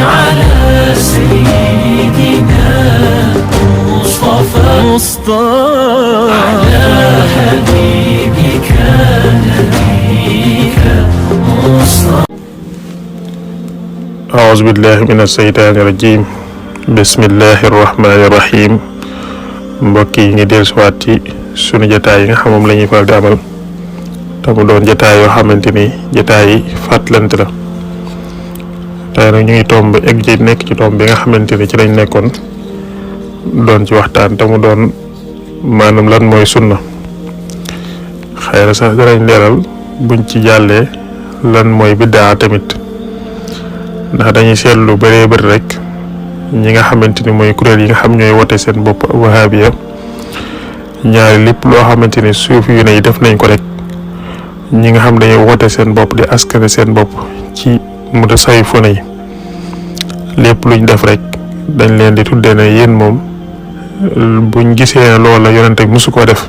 على سيدنا مصطفى على حبيبك نبيك مصطفى. أعوذ بالله من الشيطان الرجيم. bismillahi rahmaani rahim. mbokk yi ngi dellusiwaat ci sunu jataay yi nga xam moom la ñuy faral di amal te mu doon jataay yoo xamante ni jataay yi fàttalante la. tey nag ñu ngi tomb nekk ci tomb bi nga xamante ni ci lañ nekkoon doon ci waxtaan te mu doon maanaam lan mooy sunna. xëy na sax danañ leeral buñ ci jàllee lan mooy biddaa tamit, ndax dañuy seetlu lu bëree bëri rek ñi nga xamante ni mooy kuréel yi nga xam ñooy wote seen bopp wahabiya, ñaari lépp loo xamante ni suuf yu ne yi def nañ ko rek ñi nga xam dañuy wote seen bopp di askane seen bopp ci mutasawwifuna yi lépp luñ def rek dañ leen di tuddee ne yéen moom buñ gisee ne loola yonente musu ko def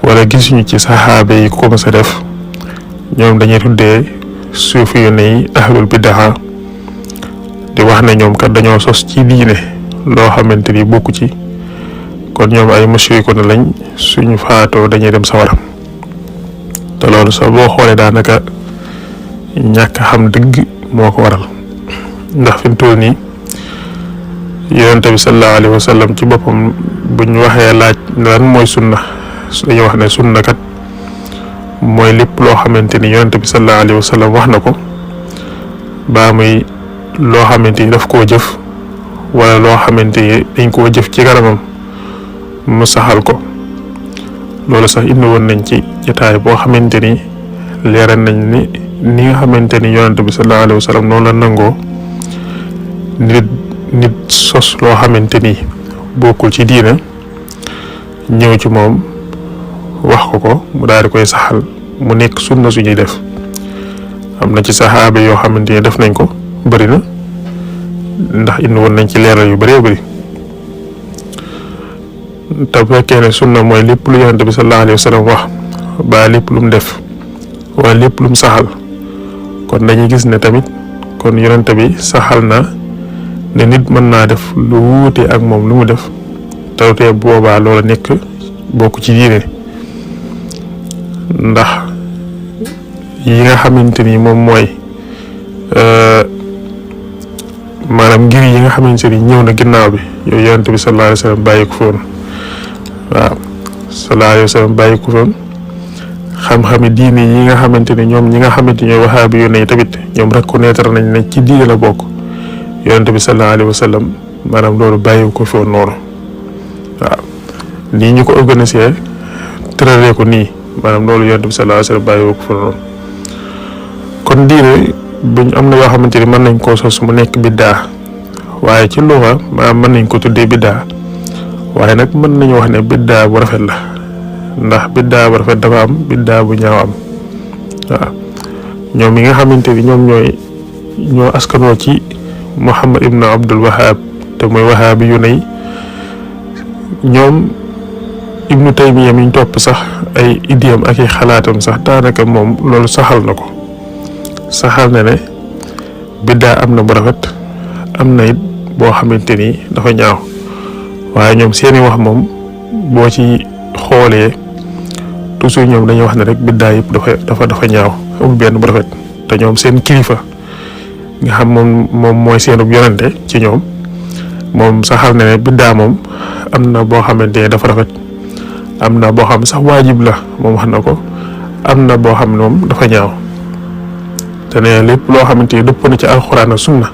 wala gisuñu ci saxaaba yi ko mës a def, ñoom dañuy tuddee suufi yu ne yi ahlul biddaa, di wax ne ñoom kat dañoo sos ci diine loo xamante ni bokku ci, kon ñoom ay mushrikoon lañ, suñu faatoo dañuy dem sawara. te loolu sax boo xoolee daanaka ñàkk xam dëgg moo ko waral, ndax fi mu toll nii yonente bi sallallahu alayhi wa sallam ci boppam buñ waxee laaj lan mooy sunna, dañuy wax ne sunna kat mooy lépp loo xamante ni yonente bi sallallahu alayhi wa sallam wax na ko, baa muy loo xamante ni daf koo jëf wala loo xamante ni dañ koo jëf ci kanamam mu saxal ko. loolu sax indi woon nañ ci jotaay boo xamante ni leeral nañ ni nga xamante ni yonente bi sallallahu alayhi wa sallam noonu la nangoo nit sos loo xamante ni bokkul ci diina ñëw ci moom wax ko mu daal di koy saxal mu nekk sunna suñuy def. am na ci saxaaba yoo xamante ni def nañ ko bëri na, ndax indi woon nañ ci leeral yu bëree bëri. te bu fekkee ne sunna mooy lépp lu yonente bi sallallahu alayhi wa sallam wax ba lépp lu mu def wala lépp lu mu saxal, kon dañuy gis ne tamit kon yonente bi saxal na ne nit mën naa def lu wuute ak moom lu mu def te boobaa loola nekk bokk ci diine. ndax yi nga xamante ni moom mooy maanaam ngir yi nga xamante ni ñëw na ginnaaw bi yooyu yonente bi sallallahu alayhi wa sallam bàyyi ko foon. waaw sallallahu alayhi wa sallam bàyyi ko foon. xam-xami diine yi nga xamante ni ñoom ñi nga xamante ni ñooy wahaabi yu ne tamit ñoom reconnaître nañ ne ci diine la bokk, yonente bi sallallahu alayhi wa sallam maanaam loolu bàyyi ko foon noonu. waaw nii ñu ko organisé tëralee ko nii, maanaam loolu yonente bi sallallahu alayhi wa sallam bàyyi ko foon noonu. kon diine buñ am na yoo xamante ni mën nañ koo sos mu nekk biddaa, waaye ci luxa maanaam mën nañ ko tuddee biddaa, waaye nag mën nañu wax ne biddaa bu rafet la, ndax biddaa bu rafet dafa am, biddaa bu ñaaw am. waaw ñoom yi nga xamante ni ñoom ñoo askanoo ci Muhammad ibn Abdul Wahab te mooy wahaabi yu ne ñoom Ibnu Taymiya mi ñu topp sax ay idéem ak i xalaatam sax daanaka moom loolu saxal na ko, saxal na ne biddaa am na bu rafet, am na it boo xamante ni dafa ñaaw. waaye ñoom seeni wax moom boo ci xoolee toujours ñoom dañuy wax ne rek biddaa yëpp dafa ñaaw, amul benn bu rafet. te ñoom seen kilifa nga xam moom mooy seenub yonente ci ñoom, moom saxal na ne biddaa moom am na boo xamante ne dafa rafet, am na boo xam sax waajib la moom wax na ko, am na boo xam ne moom dafa ñaaw. te ne lépp loo xamante ni dëppoo na ci alxuraan ak sunna,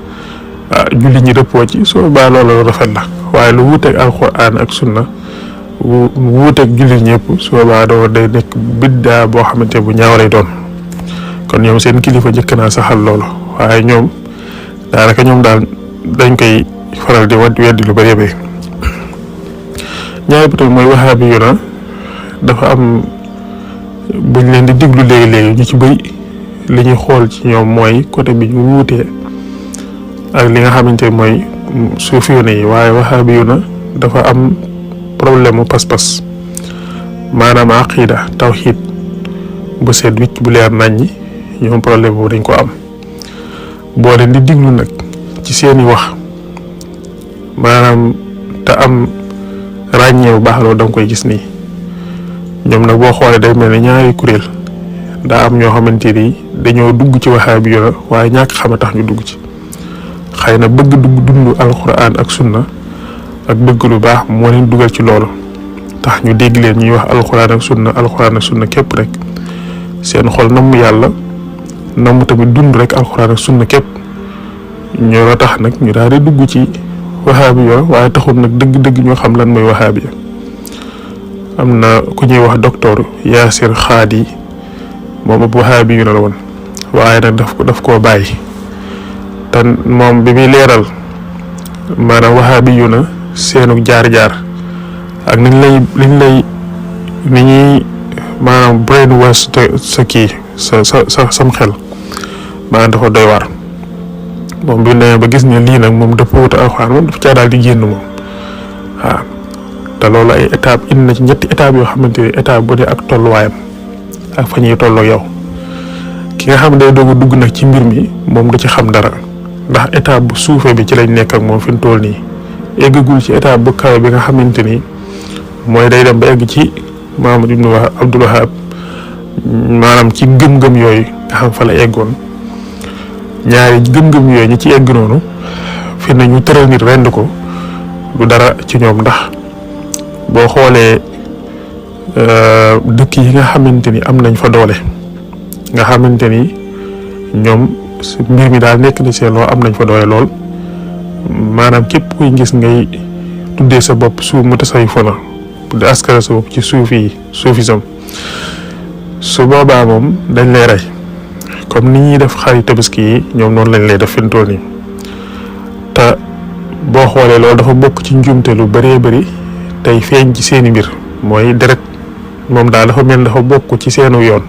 jullit ñi dëppoo ci soo baa loolu rafet la, waaye lu wuuteeg alxuraan ak sunna wuuteeg jullit ñëpp soo baa doo day nekk biddaa boo xamante bu ñaaw lay doon. kon ñoom seen kilifa njëkk naa saxal loolu, waaye ñoom daanaka ñoom daal dañ koy faral di weddi lu bari bari. ñaari bi tamit mooy wahaabi yu na dafa am buñ leen di diglu léegi-léegi ñu ci bëri li ñuy xool ci ñoom mooy côté bi ñu wuutee ak li nga xamante mooy suufi yu ne yi, waaye wahaabi yu na dafa am problème mu pas-pas, maanaam aqida tawxiid bu seet wicc bu leer nañ ñi, ñoom problème boobu dañ ko am. boo leen di diglu nag ci seeni wax maanaam te am ràññee bu baax loolu da nga koy gis nii ñoom nag boo xoolee day mel ne ñaari kuréel daa am ñoo xamante ni dañoo dugg ci wahaabi yo waaye ñàkk xam a tax ñu dugg ci xëy na bëgg dund alquran ak sunna ak bëgg lu baax moo leen dugal ci loolu tax ñu dégg leen ñuy wax alquran ak sunna képp rek seen xol namm yàlla namm tamit dund rek alquran ak sunna képp ñoo la tax nag ñu daal di dugg ci wahaabi yo waaye taxul nag dëgg-dëgg ñoo xam lan mooy wahaabi yo am na ku ñuy wax docteur Yaasir Xaadi moom ab wahaabi yu la woon waaye nag daf koo bàyyi te moom bi muy leeral maanaam wahaabi yu na seenu jaar-jaar ak ni ñuy maanaam brain wash sa kii sa sam xel maanaam dafa doy waar moom bi ne ba gis ne lii nag moom dafa wut alxuraan moom dafa caa daal di génn moom waaw te loolu ay étape indi na ci ñetti étape yoo xamante ni étape bu ne ak tolluwaayam ak fa ñuy tolloo yow ki nga xam ne day doog a dugg nag ci mbir mi moom du ci xam dara ndax étape bu suufee bi ci lañ nekk ak moom fi mu toll nii eggagul ci étape bu kawe bi nga xamante ni mooy day dem ba egg ci Muhammad ibn Abdul Wahhab maanaam ci gëm-gëm yooyu nga xam fa la eggoon ñaari gëm-gëm yooyu ñi ci egg noonu fi na ñu tëral nit rend ko du dara ci ñoom ndax boo xoolee dëkk yi nga xamante ni am nañ fa doole nga xamante ni ñoom mbir mi daal nekk ni seen loo am nañ fa doole lool maanaam képp kuy gis ngay tuddee sa bopp suuf mu tasay fona di askara sa bopp ci suufisam su boobaa moom dañ lay rey comme ni ñuy def xari tabaski yi ñoom noonu lañ lay def fintoon yi te boo xoolee loolu dafa bokk ci njuumte lu bëree bëri tey feeñ ci seeni mbir mooy deret moom daal dafa mel dafa bokk ci seenu yoon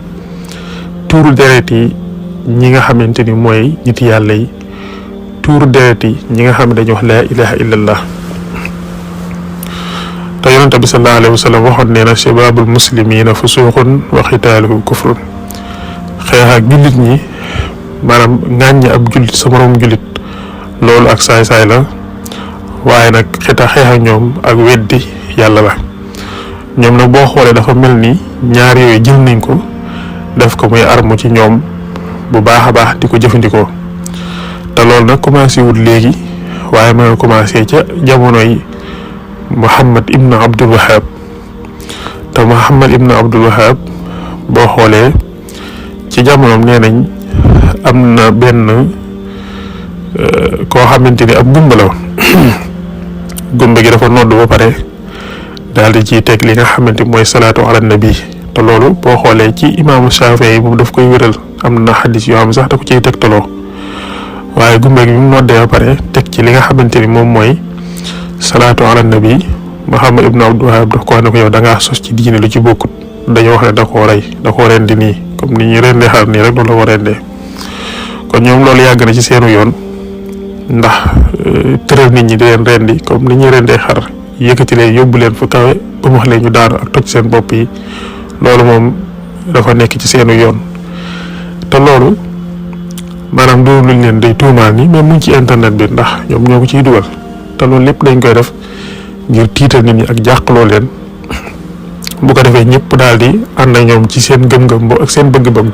tuuru deret yi ñi nga xamante ni mooy nit yàlla yi tuuru deret yi ñi nga xam ne dañuy wax laa ilaha illallah te yonente bi sallallahu alayhi wa sallam waxoon nee na shabaabul muslimina fusuuqun wa xitaaluhu kufrun xeex ak jullit ñi maanaam ŋàññi ab jullit sa moroom jullit loolu ak saay-saay la waaye nag xeex ak ñoom ak weddi yàlla la ñoom nag boo xoolee dafa mel ni ñaar yooyu jël nañ ko def ko muy arme ci ñoom bu baax a baax di ko jëfandikoo te loolu nag commencé wut léegi waaye ma nga commencé ca jamono yi Muhammad ibn Abdul Wahhab te Muhammad ibn Abdul Wahhab boo xoolee ci jamonoom nee nañ am na benn koo xamante ni ab gumba la gumba gi dafa nodd ba pare daal di ciy teg li nga xamante mooy salaatu ala nabi te loolu boo xoolee ci imaamu Shaafi'i moom daf koy wéral am na xadis yoo xam sax da ko ciy tegtaloo waaye gumba gi bi mu noddee ba pare teg ci li nga xamante ni moom mooy salaatu ala nabi Muhammad ibn Abdul Wahhab daf ko wax ne ko yow da ngaa sos ci diine lu ci bokkut dañoo wax ne da koo rey da koo rendi nii comme ni ñuy rendee xar nii rek loolu la ko rendee kon ñoom loolu yàgg na ci seenu yoon ndax tëral nit ñi di leen rendi comme ni ñuy rendee xar yëkkati leen yóbbu leen fu kawe ba mu wax leen ñu daanu ak toj seen bopp yi loolu moom dafa nekk ci seenu yoon te loolu maanaam doon luñ leen day tuumaal ni mais mu ngi ci internet bi ndax ñoom ñoo ko ciy dugal te loolu lépp dañ koy def ngir tiital nit ñi ak jàqloo leen bu ko defee ñëpp daal di ànd ak ñoom ci seen gëm-gëm bo ak seen bëgg-bëgg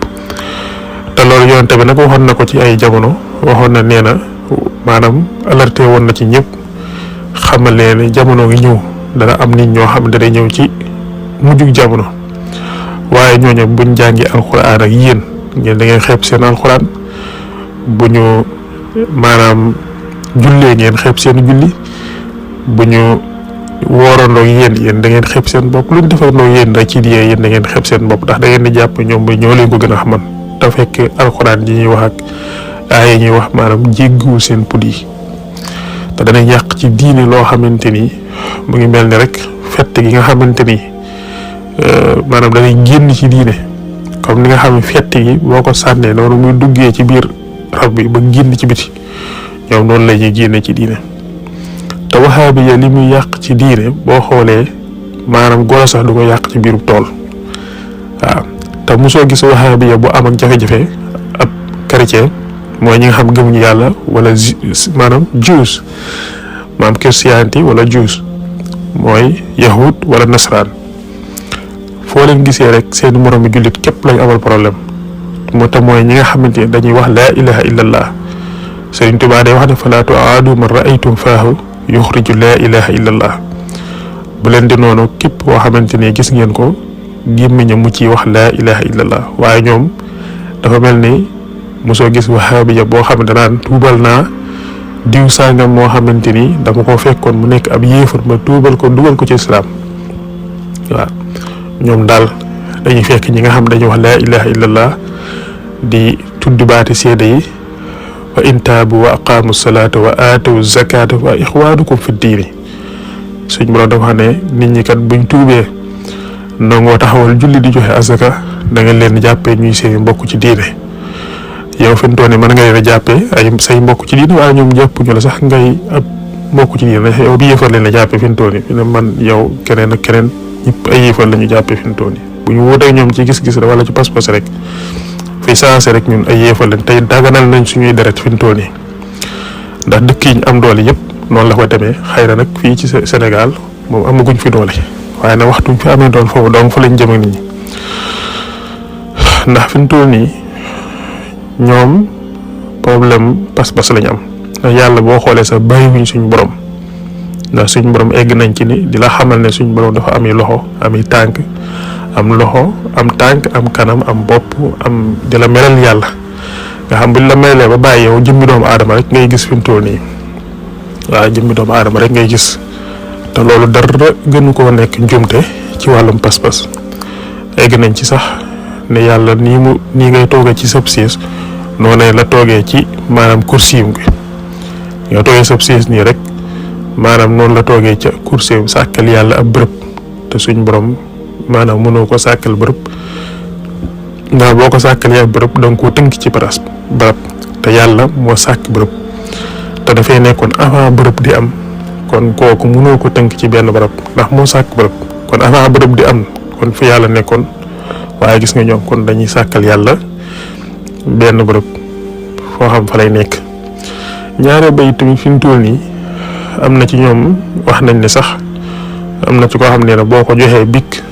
te loolu yonent bi nag waxoon na ko ci ay jamono waxoon na nee na maanaam alerté woon na ci ñëpp xamal leen ne jamono ngi ñëw dana am nit ñoo xam ne day ñëw ci mujjug jamono waaye ñooñu buñ jàngi alxuraan ak yéen ngeen da ngeen xeeb seen alxuraan bu ñu maanaam jullee ngeen xeeb seen julli bu ñu woorandoo yéen da ngeen xeeb seen bopp lu ñu defandoo yéen rek ci diye yéen da ngeen xeeb seen bopp ndax da ngeen di jàpp ñoom ba ñoo leen ko gën a xaman te fekk alxuraan ji ñuy wax ak aaya ñuy wax maanaam jéggiwul seen pud yi te danañ yàq ci diine loo xamante ni mu ngi mel ni rek fett gi nga xamante ni maanaam danay génn ci diine comme ni nga xam ne fett gi boo ko sànnee noonu muy duggee ci biir rab bi ba génn ci biti ñoom noonu la ñuy génne ci diine te wahaabiya li muy yàq ci diine boo xoolee maanaam golo sax du ko yàq ci biiru tool waaw te mosoo gis wahaabiya bu am ak jafe-jafe ab chrétien mooy ñi nga xam gëmuñu yàlla wala maanaam Jews maanaam Christianity wala Jews mooy yahud wala nasraan foo leen gisee rek seen moroomi jullit képp lañ amal problème moo tax mooy ñi nga xamante ne dañuy wax laa ilaha illallah Sëriñ Tuubaa day wax ne falaa tuaadu man raaytum faahu yuxriju laa ilaha illallah bu leen di noonu képp koo xamante ne gis ngeen ko gémmiñam mu ciy wax laa ilaha illallah waaye ñoom dafa mel ni mosoo gis wahaabiya boo xam ne danaan tuubal naa diw sangam moo xamante ni dama ko fekkoon mu nekk ab yéefar ma tuubal ko dugal ko ci islaam waaw ñoom daal dañuy fekk ñi nga xam dañuy wax laa ilaha illallah di tudd baati seede yi wa in taabu wa aqaamu salaata wa aatawu zakata wa ixwaanukum fi diini suñ borom dafa xam ne nit ñi kat buñ tuubee nangoo taxawal julli di joxe azaka da nga leen jàppee ñuy seen mbokk ci diine yow fi mu toll nii mën nga leen a jàppee ay say mbokk ci diine waaye ñoom jàppuñu la sax ngay ab mbokk ci diine yow bi yëfal leen la jàppee fi mu toll nii fi ne man yow keneen ak keneen ñëpp ay yëfal la ñu jàppee fi mu toll nii bu ñu wuuteeg ñoom ci gis-gis la wala ci pas-pas rek fi saase rek ñun ay yëfal lañ tey daganal nañ suñuy deret fi mu toll nii ndax dëkk yi ñu am doole yëpp noonu la ko demee xëy na nag fii ci Sénégal moom amaguñ fi doole waaye nag waxtuñ fi amee doole foofu donc fa lañ jëm ak nit ñi ndax fi mu toll nii ñoom problème pas-pas lañ am ndax yàlla boo xoolee sax bàyyiwuñ suñu borom ndax suñu borom egg nañ ci ni di la xamal ne suñu borom dafa ami loxo ami tànk am loxo am tànk am kanam am bopp am di la melal yàlla nga xam buñ la melalee ba bàyyi yow jëmmi doomu aadama rek ngay gis fi mu toll nii waaw jëmmi doomu aadama rek ngay gis te loolu dara gënu koo nekk njuumte ci wàllum pas-pas egg nañ ci sax ne yàlla nii ngay toogee ci sab siis noonu la toogee ci maanaam kursiim gi nga toogee sab siis nii rek maanaam noonu la toogee ca kursiim sàkkal yàlla ab bërëb te suñ borom maanaam mënoo ko sàkkal bërëb ndax boo ko sàkkalee ab bërëb danga koo tënk ci barab te yàlla moo sàkk bërëb te dafay nekkoon avant bërëb di am kon kooku mënoo ko tënk ci benn barab ndax moo sàkk bërëb kon avant bërëb di am kon fi yàlla nekkoon waaye gis nga ñoom kon dañuy sàkkal yàlla benn bërëb foo xam fa lay nekk ñaare bay tamit fi mu toll nii am na ci ñoom wax nañ ne sax am na ci koo xam ne boo ko joxee bik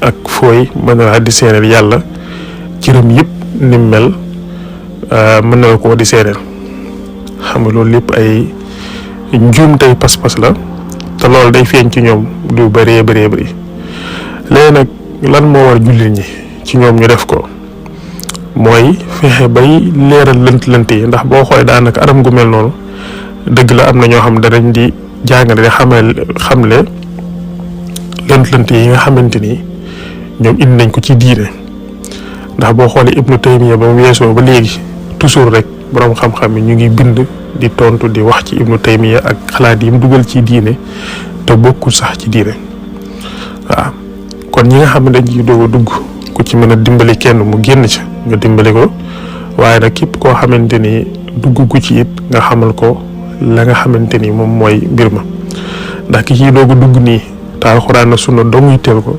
ak fooy mën na laa di seeneel yàlla cëram yëpp ni mu mel mën na la koo di seeneel xam nga loolu lépp ay njuum tey pas-pas la te loolu day feeñ ci ñoom du bëree bëri léegi nag lan moo war jullit ñi ci ñoom ñu def ko mooy fexe bay leeral lënt yi ndax boo xoolee daanaka anam gu mel noonu dëgg la am na ñoo xam danañ di jàngale di xamle lënt yi nga xamante ni ñoom indi nañ ko ci diine ndax boo xoolee Ibnu Taymiya ba mu weesoo ba léegi toujours rek borom xam-xam yi ñu ngi bind di tontu di wax ci Ibnu Taymiya ak xalaat yi mu dugal ci diine te bokkul sax ci diine waaw kon ñi nga xam ne dañ ciy doog a dugg ku ci mën a dimbali kenn mu génn ca nga dimbali ko waaye nag képp koo xamante ni dugg gu ci it nga xamal ko la nga xamante ni moom mooy mbir ma ndax ki ciy doog a dugg nii te alxuraan na sunna doomuy teel ko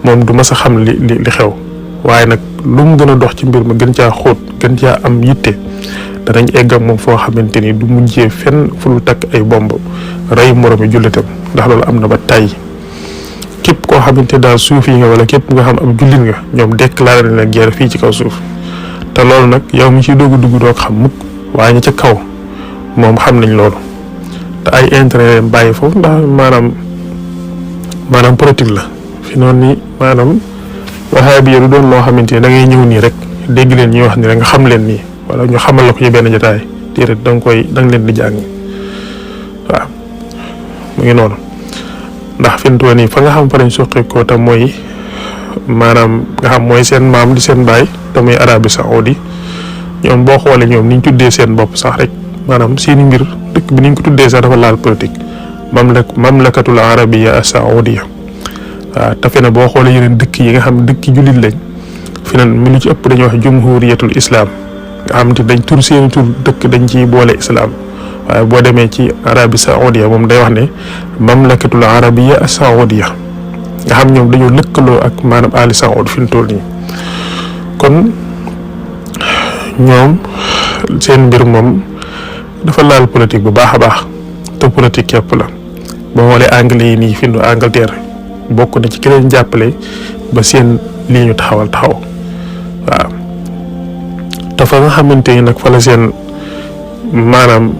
moom du mas a xam li xew waaye nag lu mu gën a dox ci mbir ma gën caa xóot gën caa am yitte danañ egg ak moom foo xamante ni du mujjee fenn fu lu takk ay bomb rey moromi jullitam ndax loolu am na ba tàyyi képp koo xamante daal suuf yi nga wala képp nga xam ab jullit nga ñoom déclaré nañ la guerre fii ci kaw suuf te loolu nag yow mi ciy doog a dugg doo ko xam mukk waaye ñi ca kaw moom xam nañ loolu te ay intérêt leen bàyyi foofu ndax maanaam politique la fi noonu ni maanaam wahaabi du doon loo xamante ni da ngay ñëw nii rek dégg leen ñuy wax ni rek nga xam leen nii wala ñu xamal la ko ci benn jotaay déedéet da nga leen di jàng waaw mu ngi noonu ndax fi mu toll nii fa nga xam fa lañ soqee ko te mooy maanaam nga xam mooy seen maam di seen baay te muy Arabie Saoudi ñoom boo xoolee ñoom niñ tuddee seen bopp sax rek maanaam seeni mbir dëkk bi niñ ko tuddee sax dafa laal politique mamlakatul arabia as-saoudia waaw te fi ne boo xoolee yeneen dëkk yi nga xam dëkk jullit lañ fi ne mi lu ci ëpp dañuy wax jumhuriyatul islam nga xam te dañ tur seeni tur dëkk dañ ciy boole islam waaye boo demee ci Arabie Saoudia moom day wax ne mamlakatul arabia as-saoudia nga xam ñoom dañoo lëkkaloo ak maanaam Ali Saoud fi mu toll nii kon ñoom seen mbir moom dafa laal politique bu baax a baax te politique képp la boo xoolee anglais yi nii fi mu Angleterre bokk na ci ki leen jàppale ba seen lii ñu taxaw waaw te fa nga xamante ni nag fa la seen maanaam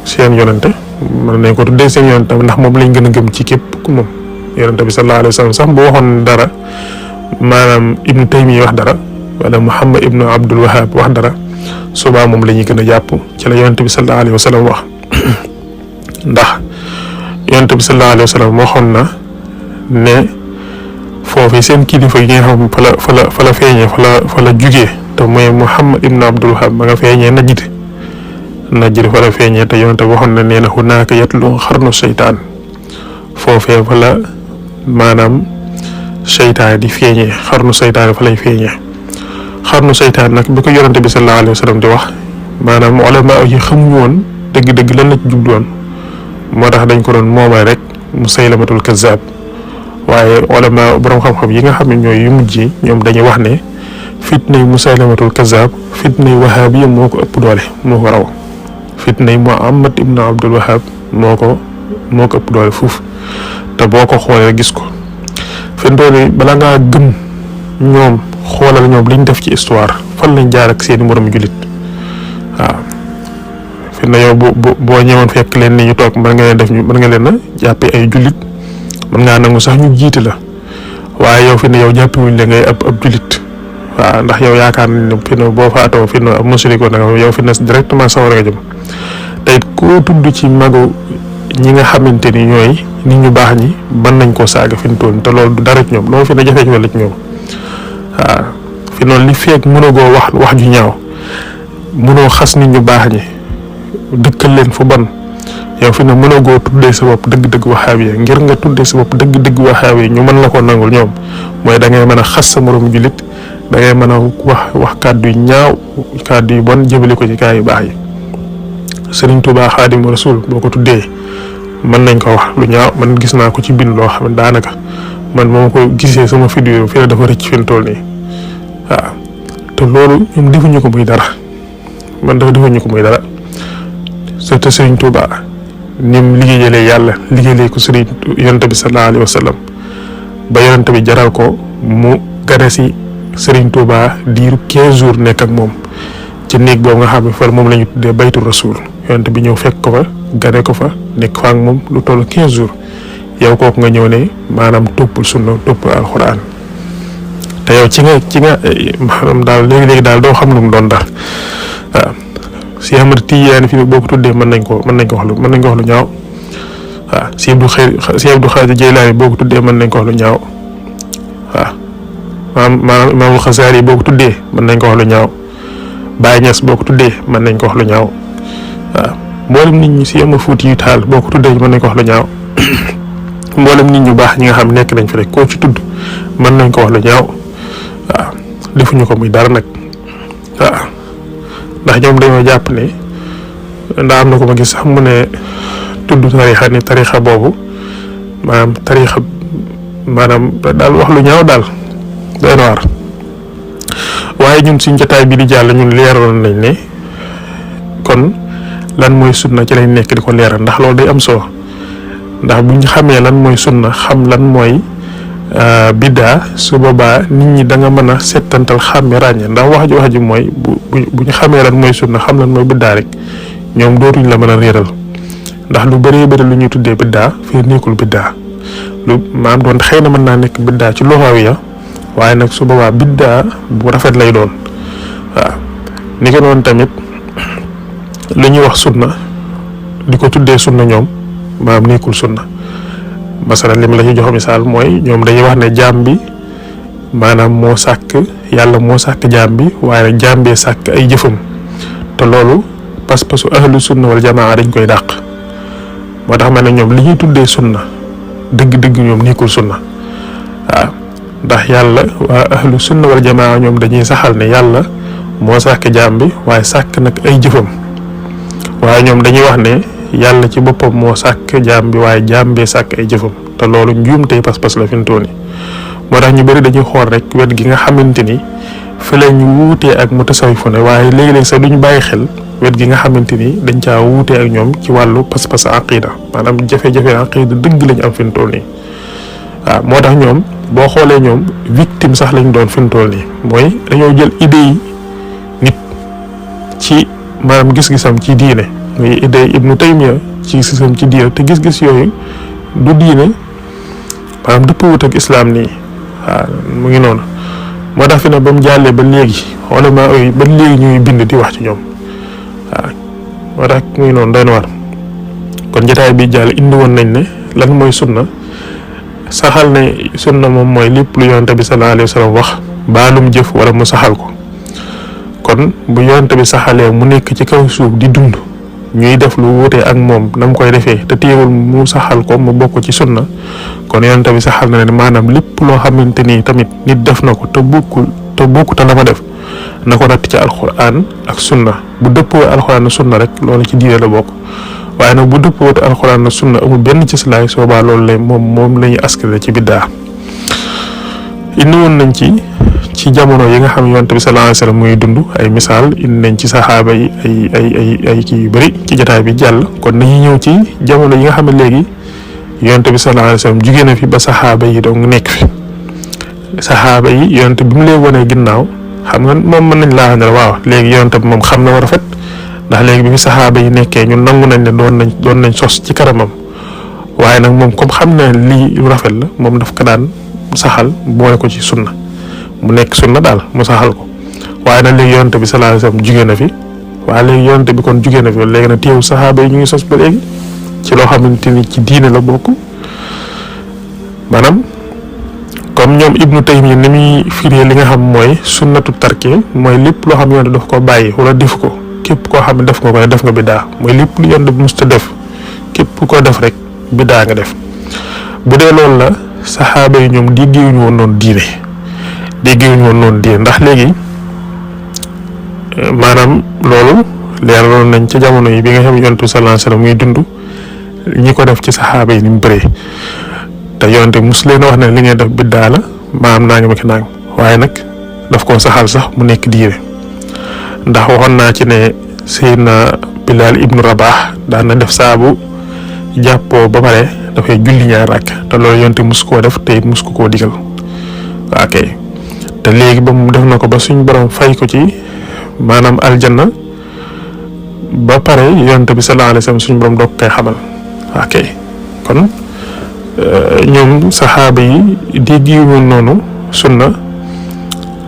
seen yonente mën nañ ko tuddee seen yonente ndax moom lañ gën a gëm ci képp ku moom yonente bi sallallahu alayhi wa sallam sax bu waxoon dara maanaam Ibnu Taymiya wax dara wala Muhammad ibnu Abdul Wahab wax dara subaa moom la ñuy gën a jàpp ci la yonente bi sallallahu alayhi wa sallam wax ndax yonente bi sallallahu alayhi wa sallam waxoon na ne foofu seen kilifa yi nga xam fa la feeñee fa la jugee te mooy Muhammad ibnu Abdul Wahab ma nga feeñee Najd fa la feeñee te yonente bi waxoon na nee na hunaaka yatlu xarnu seytaan foofee fa la maanaam seytaan di feeñee xarnu seytaan fa lay feeñee xarnu seytaan nag bi ko yonente bi sallallahu alayhi wa sallam di wax maanaam ulama yi xamuñu woon dëgg-dëgg lan la ci jublu woon moo tax dañ ko doon moomay rek Musaylamatul Kazzab waaye ulama borom xam-xam yi nga xam ne ñooy yu mujj yi ñoom dañuy wax ne fitnay Musaylamatul Kazzab fitnay Wahhabi moo ko ëpp doole moo ko raw fitnay Muhammad ibnu Abdul Wahab moo ko ëpp doole fuuf te boo ko xoolee gis ko fi mu bala ngaa gëm ñoom xoolal ñoom liñ def ci histoire fan lañ jaar ak seeni moromu jullit waaw fi na yow boo ñëwoon fekk leen ni ñu toog mën nga leen a jàppee ay jullit mën ngaa nangu sax ñu jiite la waaye yow fi ne yow jàppewuñ la ngay ab jullit waaw ndax yow yaakaar nañ ne fi ne boo faatoo fi ne ab musriko nag yow fi ne directement sawar nga jëm te it koo tudd ci magu ñi nga xamante ni ñooy nit ñu baax ñi mën nañ koo saaga fi mu toll te loolu du dara ci ñoom loolu fi ne jafe-jafe la ci ñoom waaw fi noonu li feeg mënagoo wax ju ñaaw mënoo xas nit ñu baax ñi dëkkal leen fu bon yow fi ne mënagoo tuddee sa bopp dëgg-dëgg waxaabi yi ngir nga tuddee sa bopp dëgg-dëgg waxaabi yi ñu mën la ko nangul ñoom mooy da ngay mën a xas sa moromu jullit da ngay mën a wax kàddu yu ñaaw kàddu yu bon jëmale ko ci gaa yu baax yi Sëriñ Tuubaa Xaadimu Rasuul boo ko tuddee mën nañ ko wax lu ñaaw man gis naa ko ci bind loo xam ne daanaka man moo ko gisee sama vidéo fi ne dafa rëcc fi mu toll nii waaw te loolu ñoom defuñu ko muy dara defuñu ko muy dara surtout Sëriñ Tuubaa nim liggéeyalee yàlla liggéeyalee ko Sëriñ Yonent bi sallallahu alayhi wa sallam ba Yonent bi jaral ko mu gane si Sëriñ Tuubaa diiru 15 jours nekk ak moom ci néeg boobu nga xam ne fa moom la ñu tuddee baytu rasul Yonent bi ñëw fekk ko fa gane ko fa nekk fa ak moom lu toll 15 jours yow kooku nga ñëw ne maanaam toppul sunna toppul alxuraan te yow ci nga maanaam daal léegi-léegi daal doo xam lu mu doon daal waaw si Ahmad Tijaani fi boo ko tuddee mën nañ ko wax lu ñaaw waaw si Abdou Xaadir Jeylaani boo ko tuddee mën nañ ko wax lu ñaaw waaw maanaam Imaamul Xasaali boo ko tuddee mën nañ ko wax lu ñaaw Baay Ñas boo ko tuddee mën nañ ko wax lu ñaaw waaw mboolem nit ñi si Omar Fuuti yu Taal boo ko tuddee mën nañ ko wax lu ñaaw mboolem nit ñu baax ñi nga xam nekk nañ fi rek koo ci tudd mën nañ ko wax lu ñaaw waaw defuñu ko muy dara nag waaw ndax ñoom dañoo jàpp ne ndaa am na ko ma gis sax mu ne tudd tarixa boobu maanaam daal wax lu ñaaw daal doy na waar waaye ñun suñ jotaay bi di jàll ñun leeroon nañ ne kon lan mooy sunna ci lañ nekk di ko leeral ndax loolu day am solo ndax buñ xamee lan mooy sunna xam lan mooy biddaa su boobaa nit ñi da nga mën a settantal xàmme ràññe ndax wax ji mooy bu ñu xamee lan mooy sunna xam lan mooy biddaa rek ñoom dootuñ la mën a réeral ndax lu bëree bëri lu ñuy tuddee biddaa fii nekkul biddaa lu maam doon xëy na mën naa nekk biddaa ci luxawiya waaye nag su boobaa biddaa bu rafet lay doon waaw ni ko noonu tamit lu ñuy wax sunna di ko tuddee sunna ñoom maam nekkul sunna masalan lim la ci jox misaal mooy ñoom dañuy wax ne jaam bi maanaam moo sàkk yàlla moo sàkk jaam bi waaye nag jaam bee sàkk ay jëfam te loolu pas-pasu ahlu sunna wal jamaa dañ koy dàq moo tax ma ne ñoom li ñuy tuddee sunna dëgg-dëgg ñoom nekkul sunna waaw ndax yàlla waa ahlu sunna wal jamaa ñoom dañuy saxal ne yàlla moo sàkk jaam bi waaye sàkk nag ay jëfam waaye ñoom dañuy wax ne yàlla ci boppam moo sàkk jaam bi waaye jaam bee sàkk ay jëfam te loolu njuum tey pas-pas la fi mu toll nii moo tax ñu bëri dañuy xool rek wet gi nga xamante ni fi lañ wuutee ak mutasawwifu ne waaye léegi-léegi sax duñ bàyyi xel wet gi nga xamante ni dañ caa wuutee ak ñoom ci wàllu pas-pas aqida maanaam jafe-jafe aqida dëgg lañ am fi mu toll nii waaw moo tax ñoom boo xoolee ñoom victime sax lañ doon fi mu toll nii mooy dañoo jël idée yi nit ci maanaam gis-gisam ci diine muy idée Ibnu Taymiya ci gis-gisam ci diine te gis-gis yooyu du diine maanaam dëppwut ak islam nii waaw mu ngi noonu moo tax fi ne ba mu jàllee ba léegi ulama yi ba léegi ñuy bind di wax ci ñoom waaw moo tax mu ngi noonu doy na war kon jotaay bi jàll indi woon nañ ne lan mooy sunna saxal ne sunna moom mooy lépp lu yonent bi sallallahu alayhi wa sallam wax baalum jëf wala mu saxal ko kon bu yonent bi saxalee mu nekk ci kaw suuf di dund ñuy def lu wuute ak moom na mu koy defee te teewul mu saxal ko mu bokk ci sunna kon yonent bi saxal na ne maanaam lépp loo xamante ni tamit nit def na ko te bokkul te la ma def na ko natt ci alxuraan ak sunna bu dëppoo alxuraan ak sunna rek loolu ci diine la bokk waaye nag bu dëppoo alxuraan ak sunna amul benn ci silaay soobaa loolu lay moom la ñuy askale ci biddaa indi woon nañ ci jamono yi nga xam ne yonent bi sallallahu alayhi wasallam muy dund ay misaal indi nañ ci saxaaba yi ay kii yu bëri ci jotaay bi jàll kon dañuy ñëw ci jamono yi nga xam ne léegi yonent bi sallallahu alayhi wasallam jugee na fi ba saxaaba yi dong nekk fi saxaaba yi yonent bi mu lay wanee ginnaaw xam nga moom mën nañ laa ne waaw léegi yonent bi moom xam na war a rafet ndax léegi bi fi saxaaba yi nekkee ñun nangu nañ ne doon nañ sos ci kanamam waaye nag moom comme xam na lii lu rafet la moom daf ko daan saxal boole ko ci sunna mu nekk sunna daal mu saxal ko waaye nag léegi yonent bi sallallahu alayhi wasallam jugee na fi waaye léegi yonent bi kon jugee na fi léegi nag teewu saxaaba yi ñu ngi sos ba léegi ci loo xamante ni ci diine la bokk maanaam comme ñoom Ibnu Taymiya ni muy firee li nga xam mooy sunnatu tarke mooy lépp loo xam yonent daf ko bàyyi wala def ko képp koo xam ne def nga ko def nga biddaa mooy lépp lu yonent bi musta def képp ko def rek biddaa nga def bu dee loolu la saxaaba yi ñoom déggewuñu woon noonu diine ndax léegi maanaam loolu leeraloon nañ ca jamono yi bi nga xam ne yonent bi sallallahu alayhi wasallam muy dund ñi ko def ci saxaaba yi ni mu bëree te yonent bi mus leen wax ne li ngay def biddaa la maam naa ngi ma ki naang waaye nag daf koo saxal sax mu nekk diine ndax waxoon naa ci ne Seydina Bilal ibnu Rabah daan na def saabu jàppoo ba pare dafay julli ñaar rakk te loolu yonent mus koo def te it mus ko koo digal waa kay te léegi ba mu def na ko ba suñ borom fay ko ci maanaam aljanna ba pare yonent bi sallallahu alayhi wasallam suñ borom doog koy xamal waa kay kon ñoom saxaaba yi déggiwuñu woon noonu sunna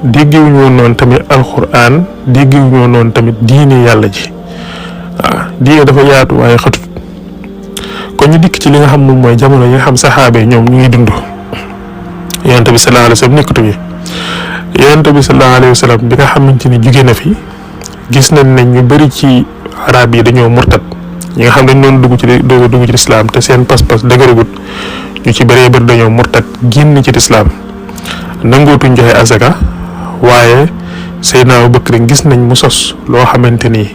déggiwuñu woon noonu tamit alxuraan déggiwuñu woon noonu tamit diine yàlla ji waaw diine dafa yaatu waaye xatut kon ñu dikk ci li nga xam moom mooy jamono yi nga xam saxaaba yi ñoom ñu ngi dund yonent bi sallallahu alayhi wasallam nekkatu fi yonent bi sallallahu alayhi wasallam bi nga xamante ni jugee na fi gis nañ ne ñu bëri ci arab yi dañoo murtat ñi nga xam dañ doon dugg ci lislaam te seen pas-pas dëgëragut ñu ci bëree bëri dañoo murtat génn ci lislaam nangootuñ joxe azaka waaye Seydina Abu Bakr gis nañ mu sos loo xamante ni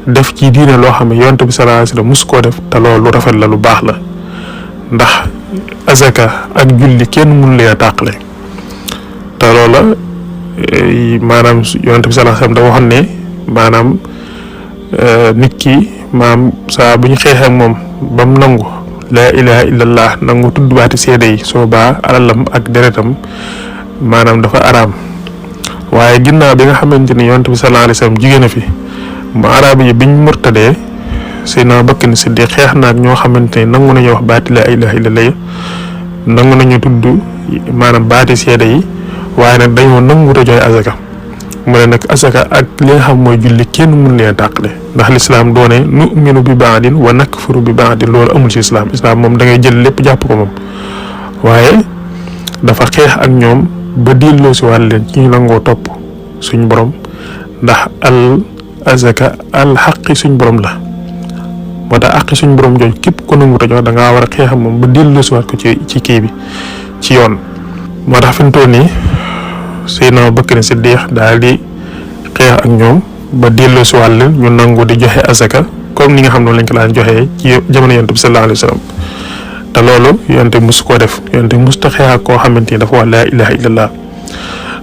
def ci diine loo xam ne yonent bi sallallahu alayhi wasallam mus koo def te loolu lu rafet la lu baax la ndax azaka ak julli kenn mënu leen a tàqale te loola maanaam yonent bi sallallahu alayhi wasallam da waxoon ne maanaam nit ki maam saa bu ñu xeexee ak moom ba mu nangu laa ilaha illallah nangu tudd baati seede yi soo baa alalam ak deretam maanaam dafa araam waaye ginnaaw bi nga xamante ni yonent bi sallallahu alayhi wasallam jigéen a fi mu araab yi biñ murtadee Seydina Bakr Siddiq xeex na ak ñoo xamante ni nangu nañu wax baati laa ilaha illallah nangu nañu tudd maanaam baati seede yi waaye nag dañoo nangu te joxe azaka mu ne nag asaka ak li nga xam mooy julli kenn mun leen tàqale ndax lislaam doone nu'minu bi ba'din wa nakfuru bi ba'din loolu amul ci islam moom da ngay jël lépp jàpp ko moom waaye dafa xeex ak ñoom ba delloo si wàll leen ci ñu nangoo topp suñ borom ndax al azaka al xaqi suñ borom la moo tax àqi suñ borom jooju képp ko nangu te jox da ngaa war a xeex ak moom ba delloo si waat ko ci kii bi ci yoon moo tax fi mu toll nii Seydina Bakr Siddiq daal di xeex ak ñoom ba delloo si wàll ñu nangu di joxe azaka comme ni nga xam noonu lañ ko daan joxee ci jamono yonent bi sallallahu alayhi wasallam te loolu yonent bi mus koo def yonent bi mus ta xeex ak koo xamante ni dafa wax laa ilaha illallah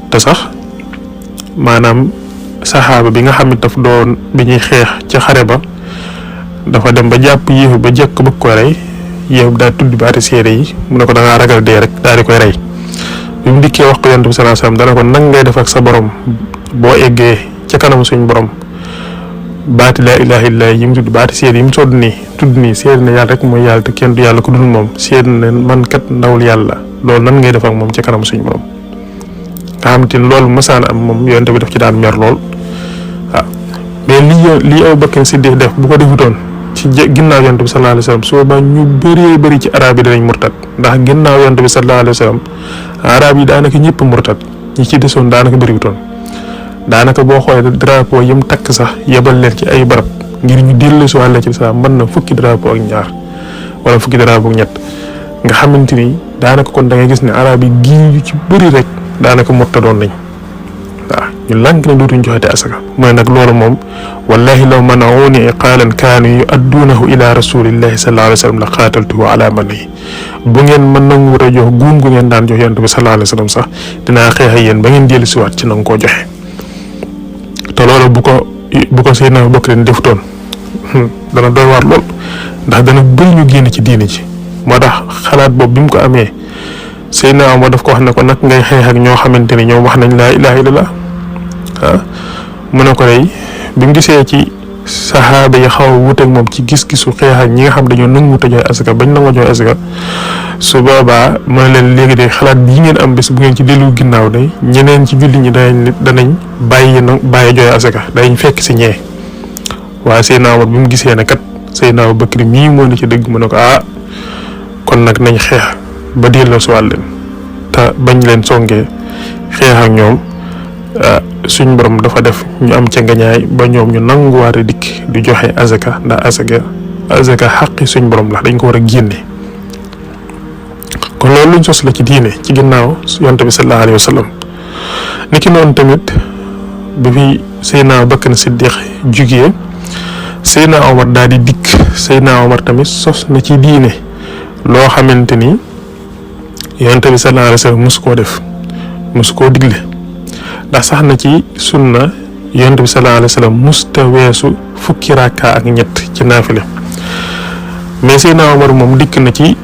te sax maanaam saxaaba bi nga xam ne daf doon bi ñuy xeex ci xare ba dafa dem ba jàpp yéefu ba jëkk bëgg ko rey yéefu daa tudd baati seede yi mu ne ko da ngaa ragal dee rek daal di koy rey bi mu dikkee wax ko yonent bi sallallahu alayhi wasallam dana ko nag ngay def ak sa borom boo eggee ca kanam suñ borom baati laa ilaha illa yi mu tudd baati seede yi mu tudd nii seede na yàlla rek mooy yàlla te kenn du yàlla ku dul moom seede na man kat ndawul yàlla loolu nan ngay def ak moom ca kanam suñ borom nga xam te ne loolu mësaan am moom yonent bi daf ci daan mer lool waaw mais lii Abu Bakr Siddiq def bu ko defutoon ci ginnaaw yonent bi sallallahu alayhi wasallam soo ba ñu bëree bëri ci arab yi danañ murtad ndax ginnaaw yonent bi sallallahu alayhi wasallam arab yi daanaka ñëpp murtad ñi ci desoon daanaka bëriwutoon daanaka boo xoolee drapeau yi mu takk sax yebal leen ci ay barab ngir ñu dellu si wàll ci lislaam mën na fukki drapeau ak ñaar wala fukki drapeau ak ñett nga xamante ni daanaka kon da ngay gis ne arab yi gii yu ci bëri rek daanaka murtadoon nañ waaw ñu lànk ne dootuñ joxete asaka mooy nag loolu moom wallahi law mana'uni iqaalan kaanu yu'adduunahu ila rasulillahi sallallahu alayhi wa sallam la qaataltuhu ala manihi bu ngeen mën nangu wut a jox guum gu ngeen daan jox yonent bi sallallahu alayhi wa sallam sax dinaa xeex ak yéen ba ngeen dellu si waat ci nangu koo joxe te loolu bu ko Seydina Abu Bakr defutoon dana doy waar lool ndax dana bëri ñu génn ci diini ji moo tax xalaat boobu bi mu ko amee Seydina Omar daf ko wax ne ko nag ngay xeex ak ñoo xamante ni ñoom wax nañ laa ilaha illallah mu ne ko rey bi mu gisee ci saxaaba yi xaw a wuuteeg moom ci gis-gisu xeex ak ñi nga xam dañoo nangu te joxe asaka bañ nangoo joxe asaka su boobaa mën leen léegi de xalaat bii ngeen am bés bu ngeen ci dellu ginnaaw de ñeneen ci julli ñi danañ bàyyi joxe asaka danañ fekk si ñee waaye Seydina Omar bi mu gisee ne kat Seydina Abu Bakr mii moo ne ci dëgg mu ne ko kon nag nañ xeex ba delloo si wàll leen te bañ leen songee xeex ak ñoom suñ borom dafa def ñu am ca ngañaay ba ñoom ñu nanguwaate dikk di joxe azaka ndax azaka xaqi suñ borom la dañ ko war a génne kon loolu luñ sos la ci diine ci ginnaaw yonent bi sallallahu alayhi wa sallam niki noonu tamit bi fi Seydina Abu Bakr Siddiq jugee Seydina Omar daal di dikk Seydina Omar tamit sos na ci diine loo xamante ni yonent bi sallallahu alayhi wa sallam mosu koo def mosu koo digle ndax sax na ci sunna yonent bi sallallahu alayhi wa sallam musta weesu fukki rakka ak ñett ci naafile mais Seydina Omar moom dikk na ci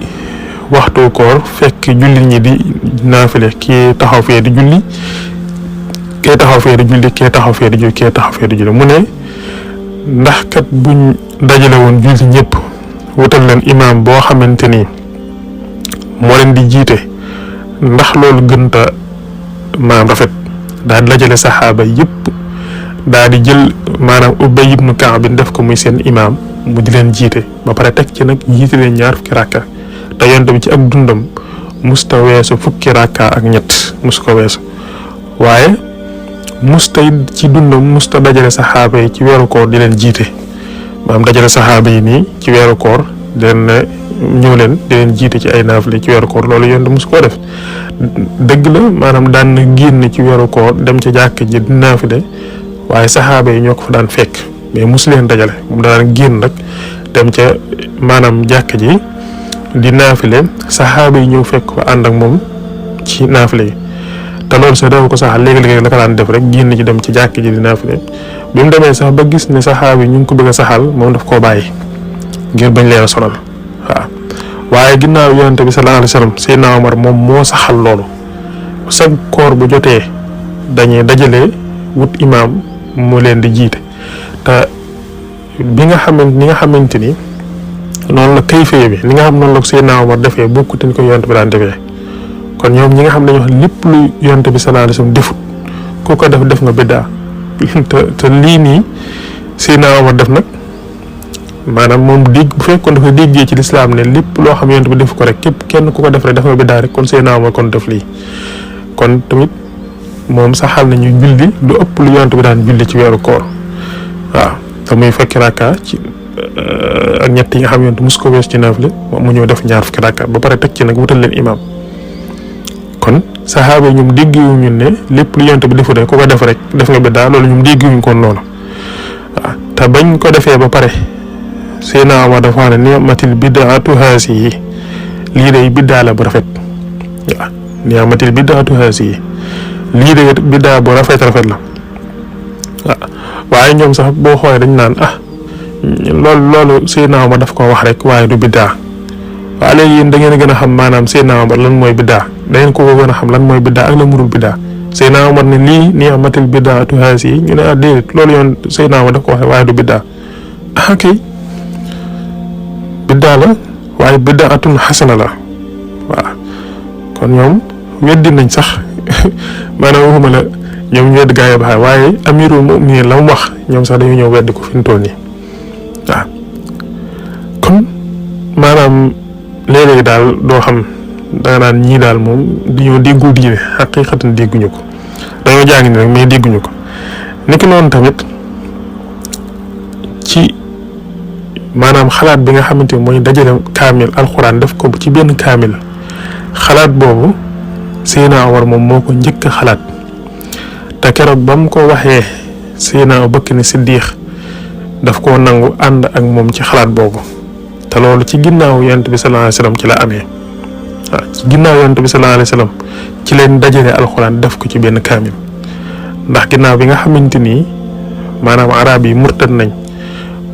waxtu koor fekk jullit ñi di naafile kii taxaw fee di julli kee taxaw fee di julli kee taxaw fee di julli kee taxaw fee di julli mu ne ndax kat buñ dajale woon julli ñëpp wutal leen imaam boo xamante ni moo leen di jiite ndax loolu gënta maanaam rafet daal di dajale saxaaba yëpp daal di jël maanaam Ubay ibnu Kaab bi def ko muy seen imaam mu di leen jiite ba pare teg ci nag jiite leen ñaar fukki rakka te yonent bi ci ak dundam musta weesu fukki rakka ak ñett musu ko weesu waaye musta ci dundam musta dajale saxaaba yi ci weeru koor di leen jiite maanaam dajale saxaaba yi nii ci weeru koor di leen ñëw leen di leen jiite ci ay naafile ci weeru koor loolu yonent musu koo def dëgg la maanaam daan na génn ci weeru koor dem ca jàkk ji di naafile waaye saxaaba yi ñoo ko fa daan fekk mais musu leen dajale mu daan génn nag dem ca maanaam jàkk ji di naafile saxaaba yi ñëw fekk ko ànd ak moom ci naafile yi te loolu sax dafa ko saxal léegi-léegi la ko daan def rek génn ci dem ci jàkk ji di naafile bi mu demee sax ba gis ne saxaaba yi ñu ngi ko bëgg a saxal moom daf koo bàyyi ngir bañ leen a sonal waaw waaye ginnaaw yonent bi sallallahu alayhi wasallam Seydina Omar moom moo saxal loolu sag koor bu jotee dañuy dajale wut imaam mu leen di jiite te bi nga xamante ni noonu la kayfee bi ni nga xam noonu la ko Seydina Omar defee bokkut ni ko yonent bi daan defee kon ñoom ñi nga xam ne dañoo wax lépp lu yonent bi sallallahu alayhi wasallam defut ku ko def nga biddaa te lii nii Seydina Omar def nag maanaam moom dégg bu fekkoon dafa déggee ci lislaam ne lépp loo xam yonent bi def ko rek képp kenn ku ko def rek def nga biddaa rek kon Seydina Omar kon def lii kon tamit moom saxal nañu julli lu ëpp lu yonent bi daan julli ci weeru koor waaw te muy fekki rakka ci ak ñett yi nga xam yonent musu ko wees ci naafile moom mu ñëw def ñaar fukki rakka ba pare teg ci nag wutal leen imaam kon saxaaba yi ñoom dégguñu ne lépp lu yonent bi defu rek ku ko def rek def nga biddaa loolu ñoom dégguñu kon noonu waaw te bañ ko defee ba pare Seydina Omar dafa ne ni'matil bid'atu haasihi lii day biddaa la bu rafet waaw ni'matil bid'atu haasihi lii de biddaa bu rafet la waaye ñoom sax boo xoolee dañ naan loolu Seydina Omar daf ko wax rek waaye du biddaa. waaye léegi yéen da ngeen a gën a xam maanaam Seydina Omar lan mooy biddaa da ngeen ko gën a xam lan mooy biddaa ak la murul biddaa. Seydina Omar ne lii ni'matul biddaatu haasi ñu ne déedéet loolu yoon Seydina Omar daf ko wax waaye du biddaa. kay biddaa la waaye biddaatun xasana la waaw kon ñoom weddi nañ sax maanaam waxuma la ñoom ñu wedd gaa yi baax waaye amirul mu'minin la mu wax ñoom sax dañu ñëw weddi ko fi mu toll nii waaw kon maanaam léeg-léeg daal doo xam danga naan ñii daal moom dañoo déggul diine xaqiiqatan dégguñu ko dañoo jàng ni rek mais dégguñu ko niki noonu tamit ci maanaam xalaat bi nga xamante ni mooy dajale kaamil alxuraan def ko ci benn kaamil xalaat boobu Seydina Omar moom moo ko njëkk a xalaat te keroog ba mu ko waxee Seydina Abubakar Siddiq daf koo nangu ànd ak moom ci xalaat boobu te loolu ci ginnaaw Yonent bi sallallahu alayhi wasallam ci la amee waaw ci ginnaaw Yonent bi sallallahu alayhi wasallam ci leen dajale alxuraan def ko ci benn kaamil ndax ginnaaw bi nga xamante ni maanaam arab yi murtad nañ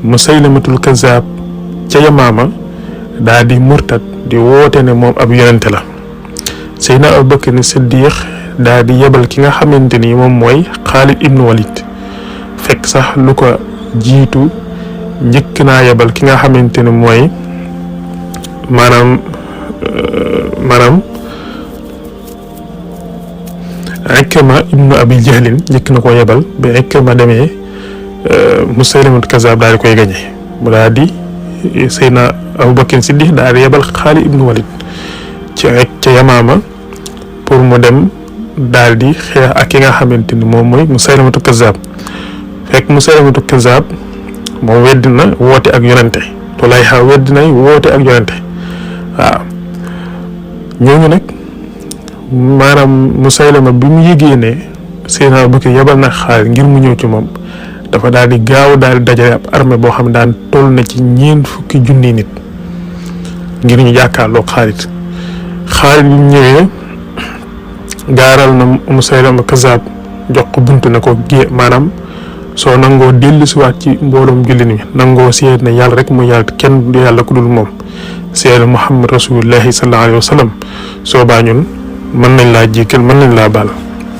Musaylamatul Kazzab ca Yamaama daa di murtad di woote ne moom ab yonente la Seydina Abubakar Siddiq daa di yebal ki nga xamante ni moom mooy Xaalid ibnu Walid fekk sax lu ko jiitu njëkk naa yebal ki nga xamante ni mooy maanaam Ikrima ibnu Abi Jahlin njëkk na ko yebal ba Ikrima demee Musaylamatul Kazzab daal di koy gañe mu daal di Seydina Abubakar Siddiq daal di yebal Xaalid ibnu Walid ca Yamaama pour mu dem daal di xeex ak ki nga xamante ni moom mooy Musaylamatul Kazzab fekk Musaylamatul Kazzab moom weddi na woote ak yonente tolay xa weddi nay woote ak yonente waaw ñooñu nag maanaam Musaylama bi mu yëgee ne Seydina Abubakar yebal na Xaalid ngir mu ñëw ci moom dafa daal di gaaw daal di dajale ab armée boo xam ne daan toll na ci 4 junni nit ngir ñu jàkkaarloo Xaalid bi mu ñëwee gaaral na Musaylama Kazzab jox ko buntu ne ko maanaam soo nangoo dellusiwaat ci mbooloom jullit mi nangoo seet ne yàlla rek mu yàlla kenn du yàlla ku dul moom seet Muhammad rasulullahi sallallahu alayhi wa sallam soo baa ñun mën nañ laa jéggal mën nañ laa baal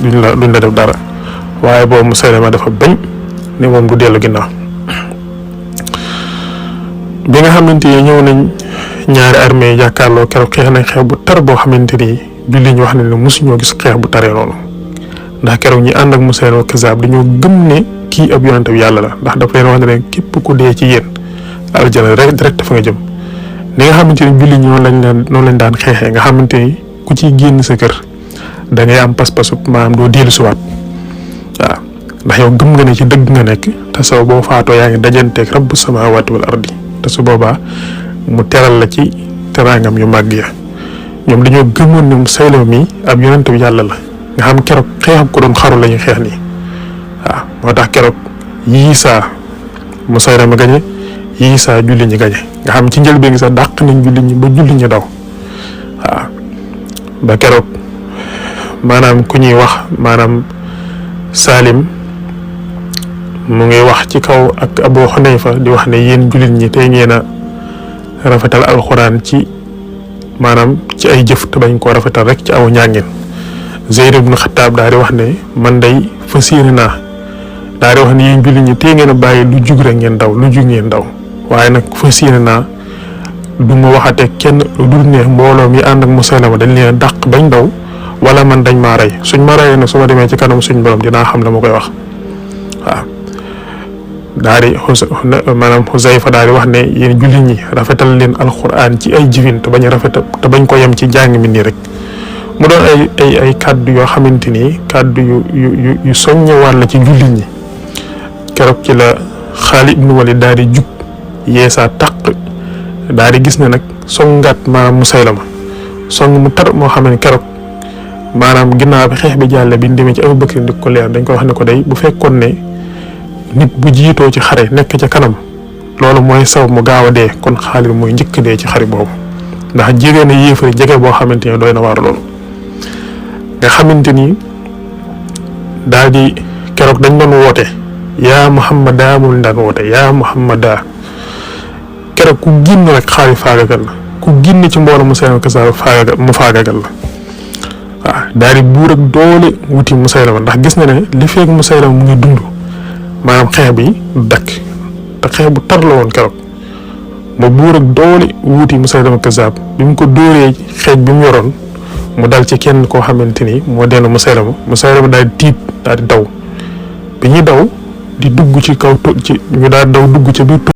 duñ la def dara waaye boobu Musaylama dafa bañ ne moom du dellu ginnaaw bi nga xamante ni ñëw nañ ñaari armée yi jàkkaarloo keroog xeex nañ xeex bu tar boo xamante ni jullit ñi wax ne mosuñoo gis xeex bu taree noonu ndax keroog ñi ànd ak Musaylama Kazzab dañoo gëm ne kii ab yonente bi yàlla la ndax dafa leen wax ne képp ku dee ci yéen aljana rek direct fa nga jëm ni nga xamante ni jullit ñi noonu lañ daan xeexee nga xamante ni ku ciy génn sa kër da ngay am pas-pasu maanaam doo dellusiwaat waaw ndax yow gëm nga ne ci dëgg nga nekk te saw boo faatoo yaa ngi dajanteeg rabbu samawati wal ardi te su boobaa mu teral la ci teraangam yu màgg ya ñoom dañoo gëmoon ne Musaylama mi ab yonente bi yàlla la nga xam keroog xeexam ko doon xaru la ñuy xeex nii waaw moo tax keroog Yiisa Musaylama gañe Yiisa julli ñi gañe nga xam ci njëlbeen gi sax dàq nañ julli ñi ba julli ñi daw waaw ba keroog maanaam ku ñuy wax maanaam Salim mu ngi wax ci kaw ak Abu Xunayfa di wax ne yéen jullit ñi tey ngeen a rafetal alxuraan ci maanaam ci ay jëf te bañ koo rafetal rek ci aw njàngin Zayd ibn Xattaab daal di wax ne man day fas yéene naa daal di wax ne yéen jullit ñi tey ngeen a bàyyi lu jug rek ngeen daw lu jug ngeen daw waaye nag fas yéene naa du ma waxate kenn lu dul ne mbooloo mi ànd ak Musaylama dañ leen a dàq bañ daw wala man dañ maa rey suñ ma reyee nag su ma demee ci kanam suñ borom dinaa xam la ma koy wax waaw daal di maanaam Xuzayfa daal di wax ne yéen jullit ñi rafetal leen alxuraan ci ay jëfin te bañ a rafetal te bañ ko yem ci jàng mi nii rek mu doon ay kàddu yoo xamante ni kàddu yu soññewaat la ci jullit ñi keroog ci la Xaalid ibnu Walid daal di jug yeesaa taq daal di gis ne nag songaat maanaam Musaylama song mu tar moo xam ne keroog maanaam ginnaaw bi xeex bi jàlle bi ñu demee ci Abubakar di ko leer dañ ko wax ne ko day bu fekkoon ne nit bu jiitoo ci xare nekk ca kanam loolu mooy saw mu gaaw a dee kon Xaalid mooy njëkk dee ci xare boobu ndax jege na yéefari jege boo xamante ne doy na waar loolu nga xamante ni daal di keroog dañ doon woote yaa Muhammada mu daan woote yaa Muhammada keroog ku génn rek xaari faagagal la ku génn ci mbooloo Musaylama kazaab faagagal la waaw daal di buur ak doole wuti Musaylama ndax gis na ne li feeg Musaylama mu ngi dund maanaam xeex bi dakk te xeex bu tar la woon keroog mu buur ak doole wuti Musaylama kazaab bi mu ko dóoree xeej bi mu yoroon mu dal ci kenn koo xamante ni moo dellu Musaylama daal di tiit daal di daw bi ñuy daw di dugg ci kaw ñu daal daw dugg ca biir